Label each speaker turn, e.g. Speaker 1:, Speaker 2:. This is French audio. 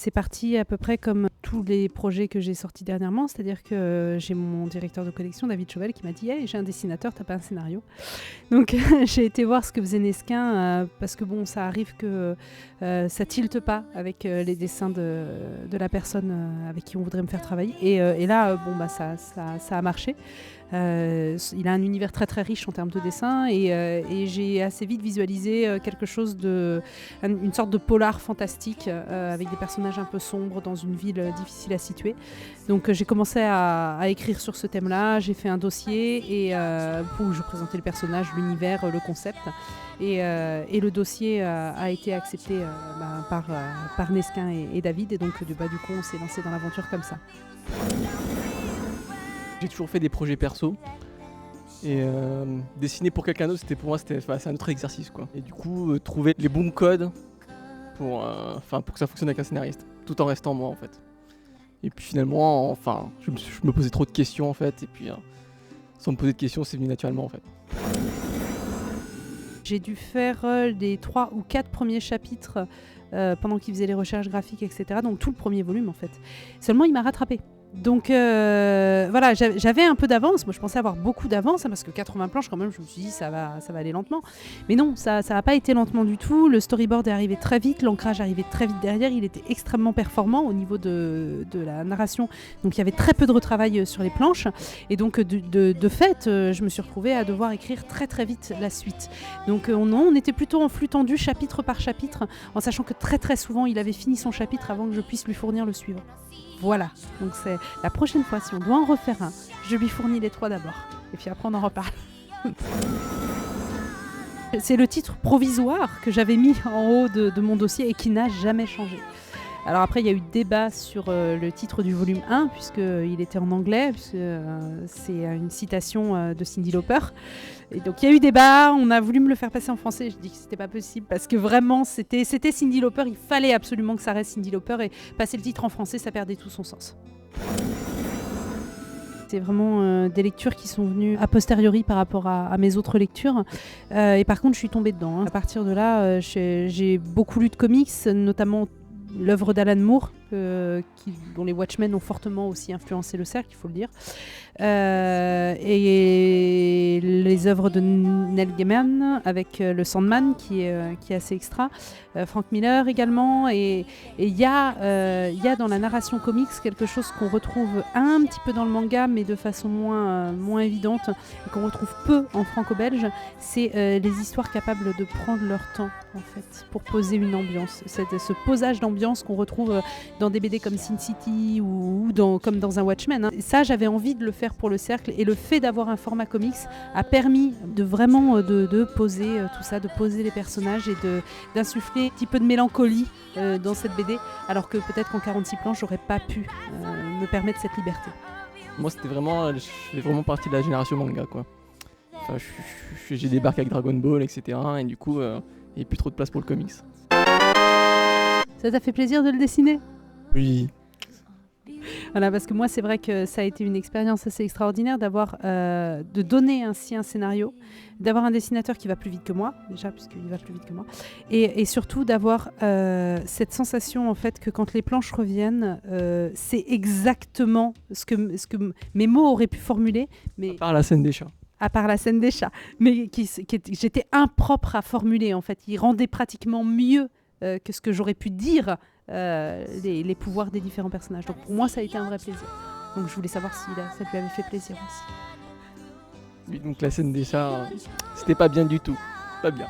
Speaker 1: C'est parti à peu près comme tous les projets que j'ai sortis dernièrement, c'est-à-dire que j'ai mon directeur de collection, David Chauvel, qui m'a dit hey, « j'ai un dessinateur, t'as pas un scénario ?» Donc j'ai été voir ce que faisait Nesquin, parce que bon, ça arrive que ça tilte pas avec les dessins de la personne avec qui on voudrait me faire travailler. Et là, ça a marché. Il a un univers très très riche en termes de dessin et j'ai assez vite visualisé quelque chose une sorte de polar fantastique avec des personnages un peu sombres dans une ville difficile à situer. Donc j'ai commencé à écrire sur ce thème-là, j'ai fait un dossier où je présentais le personnage, l'univers, le concept. Et le dossier a été accepté par Nesquin et David, et donc du coup on s'est lancé dans l'aventure comme ça.
Speaker 2: J'ai toujours fait des projets perso et dessiner pour quelqu'un d'autre, c'est un autre exercice quoi. Et du coup trouver les bons codes pour que ça fonctionne avec un scénariste, tout en restant moi en fait. Et puis finalement, je me posais trop de questions en fait, et puis sans me poser de questions, c'est venu naturellement en fait.
Speaker 1: J'ai dû faire les 3 ou 4 premiers chapitres pendant qu'il faisait les recherches graphiques, etc. Donc tout le premier volume en fait. Seulement il m'a rattrapé. Donc voilà, j'avais un peu d'avance. Moi, je pensais avoir beaucoup d'avance, parce que 80 planches, quand même, je me suis dit, ça va aller lentement. Mais non, ça n'a pas été lentement du tout. Le storyboard est arrivé très vite, l'ancrage arrivait très vite derrière. Il était extrêmement performant au niveau de la narration. Donc, il y avait très peu de retravail sur les planches. Et donc, de fait, je me suis retrouvée à devoir écrire très, très vite la suite. Donc, on était plutôt en flux tendu, chapitre par chapitre, en sachant que très, très souvent, il avait fini son chapitre avant que je puisse lui fournir le suivant. Voilà, donc c'est la prochaine fois, si on doit en refaire un, je lui fournis les 3 d'abord, et puis après on en reparle. C'est le titre provisoire que j'avais mis en haut de mon dossier et qui n'a jamais changé. Alors après, il y a eu débat sur le titre du volume 1, puisqu'il était en anglais, puisque c'est une citation de Cyndi Lauper. Et donc il y a eu débat, on a voulu me le faire passer en français, je dis que c'était pas possible, parce que vraiment c'était Cyndi Lauper, il fallait absolument que ça reste Cyndi Lauper, et passer le titre en français, ça perdait tout son sens. C'est vraiment des lectures qui sont venues a posteriori par rapport à mes autres lectures. Et par contre, je suis tombée dedans. À partir de là, j'ai beaucoup lu de comics, notamment l'œuvre d'Alan Moore, dont les Watchmen ont fortement aussi influencé le cercle, il faut le dire. Et les œuvres de Neil Gaiman avec le Sandman qui est assez extra. Frank Miller également. Et il y a dans la narration comics quelque chose qu'on retrouve un petit peu dans le manga, mais de façon moins évidente, et qu'on retrouve peu en franco-belge. C'est les histoires capables de prendre leur temps, en fait, pour poser une ambiance. C'est ce posage d'ambiance qu'on retrouve dans des BD comme Sin City ou comme dans un Watchmen. Ça, j'avais envie de le faire pour le cercle, et le fait d'avoir un format comics a permis de vraiment de poser tout ça, de poser les personnages et d'insuffler un petit peu de mélancolie dans cette BD, alors que peut-être qu'en 46 planches, j'aurais pas pu me permettre cette liberté.
Speaker 2: Moi, je fais vraiment partie de la génération manga, quoi. J'ai débarqué avec Dragon Ball, etc. Et du coup, il n'y a plus trop de place pour le comics.
Speaker 1: Ça t'a fait plaisir de le dessiner ?
Speaker 2: Oui.
Speaker 1: Voilà, parce que moi, c'est vrai que ça a été une expérience assez extraordinaire de donner ainsi un scénario, d'avoir un dessinateur qui va plus vite que moi, déjà, puisqu'il va plus vite que moi, et surtout d'avoir cette sensation, en fait, que quand les planches reviennent, c'est exactement ce que mes mots auraient pu formuler. Mais...
Speaker 2: À part la scène des chats.
Speaker 1: À part la scène des chats, mais j'étais impropre à formuler, en fait. Il rendait pratiquement mieux que ce que j'aurais pu dire les pouvoirs des différents personnages. Donc pour moi, ça a été un vrai plaisir. Donc je voulais savoir si ça lui avait fait plaisir aussi.
Speaker 2: Oui, donc la scène des chats, c'était pas bien du tout. Pas bien.